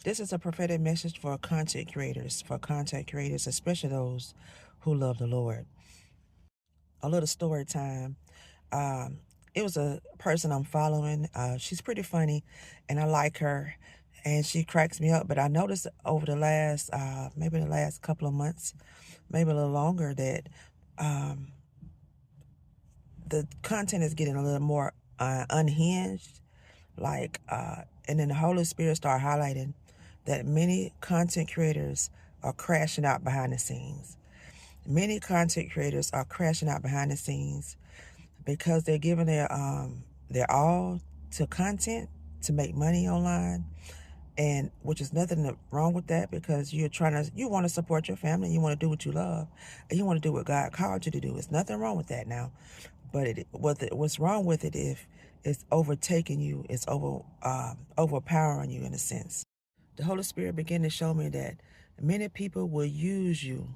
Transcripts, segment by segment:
This is a prophetic message for content creators, especially those who love the Lord. A little story time. Um, it was a person I'm following. She's pretty funny, and I like her, and she cracks me up. But I noticed over the last, maybe the last couple of months, maybe a little longer, that um, the content is getting a little more unhinged. And then the Holy Spirit started highlighting that many content creators are crashing out behind the scenes. Many content creators are crashing out behind the scenes because they're giving their all to content to make money online, and which is nothing wrong with that, because you want to support your family, you want to do what you love, and you want to do what God called you to do. There's nothing wrong with that now, but what's wrong with it if it's overtaking you, it's overpowering you in a sense. The Holy Spirit began to show me that many people will use you.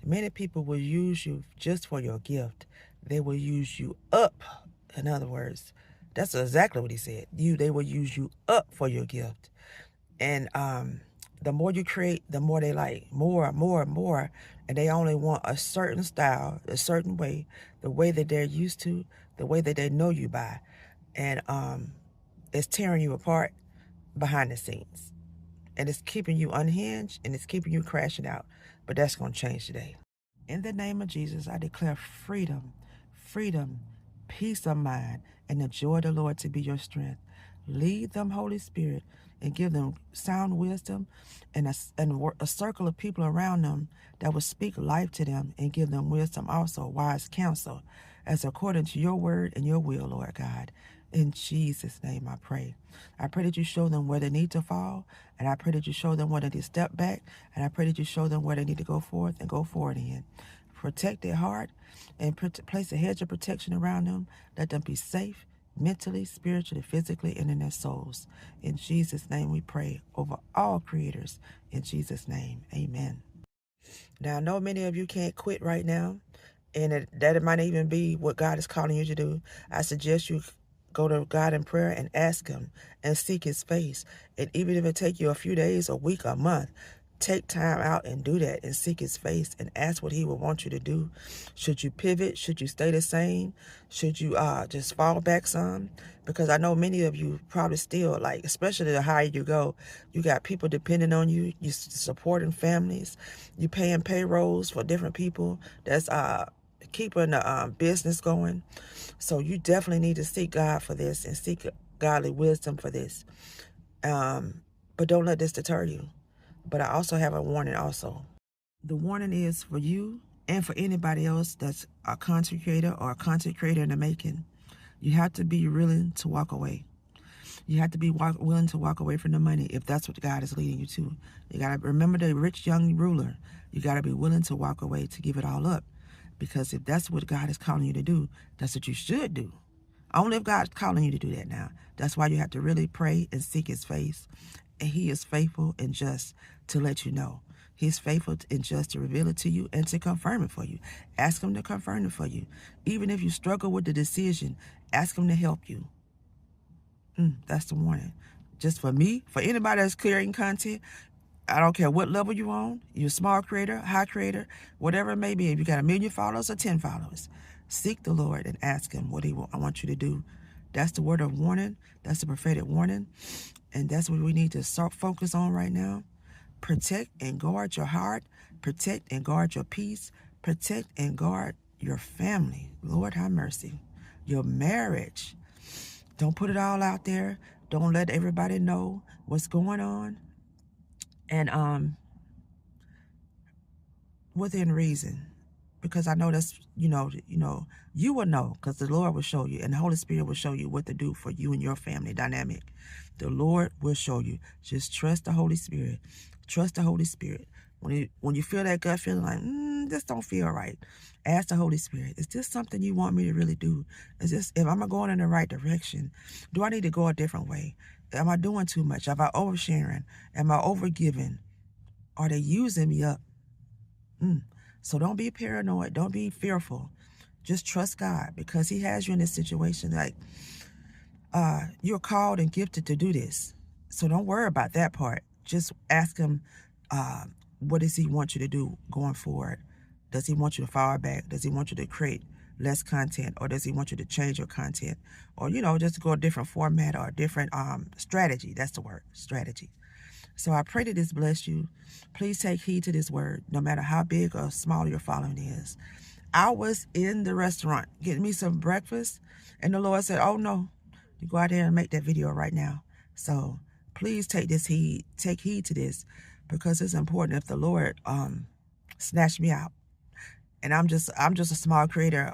Many people will use you just for your gift. They will use you up. In other words, that's exactly what he said. They will use you up for your gift. And the more you create, the more they like more, more, more. And they only want a certain style, a certain way, the way that they're used to, the way that they know you by. And it's tearing you apart behind the scenes. And it's keeping you unhinged, and it's keeping you crashing out. But that's going to change today. In the name of Jesus, I declare freedom, peace of mind, and the joy of the Lord to be your strength. Lead them, Holy Spirit, and give them sound wisdom and a circle of people around them that will speak life to them and give them wisdom, also wise counsel, as according to your word and your will, Lord God. In Jesus' name I pray. I pray that you show them where they need to fall, and I pray that you show them where they need to step back, and I pray that you show them where they need to go forth and go forward in. Protect their heart and place a hedge of protection around them. Let them be safe mentally, spiritually, physically, and in their souls. In Jesus' name we pray over all creators. In Jesus' name, amen. Now, I know many of you can't quit right now, and that it might even be what God is calling you to do. I suggest you go to God in prayer and ask him and seek his face. And even if it take you a few days, a week, a month, take time out and do that and seek his face and ask what he would want you to do. Should you pivot? Should you stay the same? Should you just fall back some? Because I know many of you probably still, like, especially the higher you go, you got people depending on you. You supporting families. You paying payrolls for different people. That's keeping the business going. So you definitely need to seek God for this and seek godly wisdom for this. But don't let this deter you. But I also have a warning also. The warning is for you and for anybody else that's a content creator or a content creator in the making. You have to be willing to walk away. You have to be willing to walk away from the money if that's what God is leading you to. You got to remember the rich young ruler. You got to be willing to walk away, to give it all up. Because if that's what God is calling you to do, that's what you should do. Only if God's calling you to do that now. That's why you have to really pray and seek his face. And he is faithful and just to let you know. He's faithful and just to reveal it to you and to confirm it for you. Ask him to confirm it for you. Even if you struggle with the decision, ask him to help you. That's the warning. Just for me, for anybody that's creating content, I don't care what level you're on. You're a small creator, high creator, whatever it may be. If you got 1 million followers or 10 followers, seek the Lord and ask him what I want you to do. That's the word of warning. That's the prophetic warning. And that's what we need to start focus on right now. Protect and guard your heart. Protect and guard your peace. Protect and guard your family. Lord have mercy. Your marriage. Don't put it all out there. Don't let everybody know what's going on. And within reason. Because I know that's, you will know, because the Lord will show you, and the Holy Spirit will show you what to do for you and your family dynamic. The Lord will show you. Just trust the Holy Spirit. Trust the Holy Spirit. When you feel that gut feeling like, this don't feel right, ask the Holy Spirit, is this something you want me to really do? If I'm going in the right direction? Do I need to go a different way? Am I doing too much? Am I oversharing? Am I overgiving? Are they using me up? So don't be paranoid. Don't be fearful. Just trust God, because he has you in this situation. Like, you're called and gifted to do this. So don't worry about that part. just ask him, what does he want you to do going forward? Does he want you to fall back? Does he want you to create less content, or does he want you to change your content, or just go a different format or a different strategy? That's the word, strategy. So I pray that this bless you. Please take heed to this word, no matter how big or small your following is. I was in the restaurant getting me some breakfast, and the Lord said, oh no, you go out there and make that video right now. So please take heed to this, because it's important. If the Lord snatched me out, and I'm just a small creator,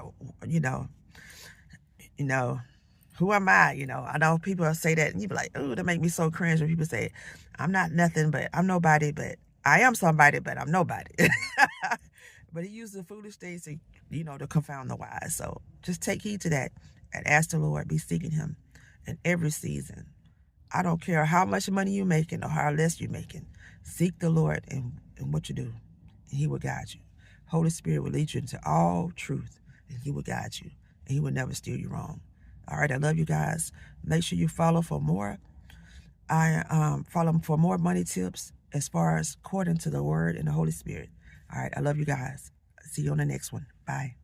who am I? I know people say that, and you be like, oh, that make me so cringe when people say, I'm not nothing, but I'm nobody, but I am somebody, but I'm nobody. But he used the foolish things to, to confound the wise. So just take heed to that and ask the Lord, be seeking him in every season. I don't care how much money you're making or how less you're making. Seek the Lord in what you do, and he will guide you. Holy Spirit will lead you into all truth, and he will guide you, and he will never steer you wrong. All right, I love you guys. Make sure you follow for more. I follow for more money tips as far as according to the word and the Holy Spirit. All right, I love you guys. See you on the next one. Bye.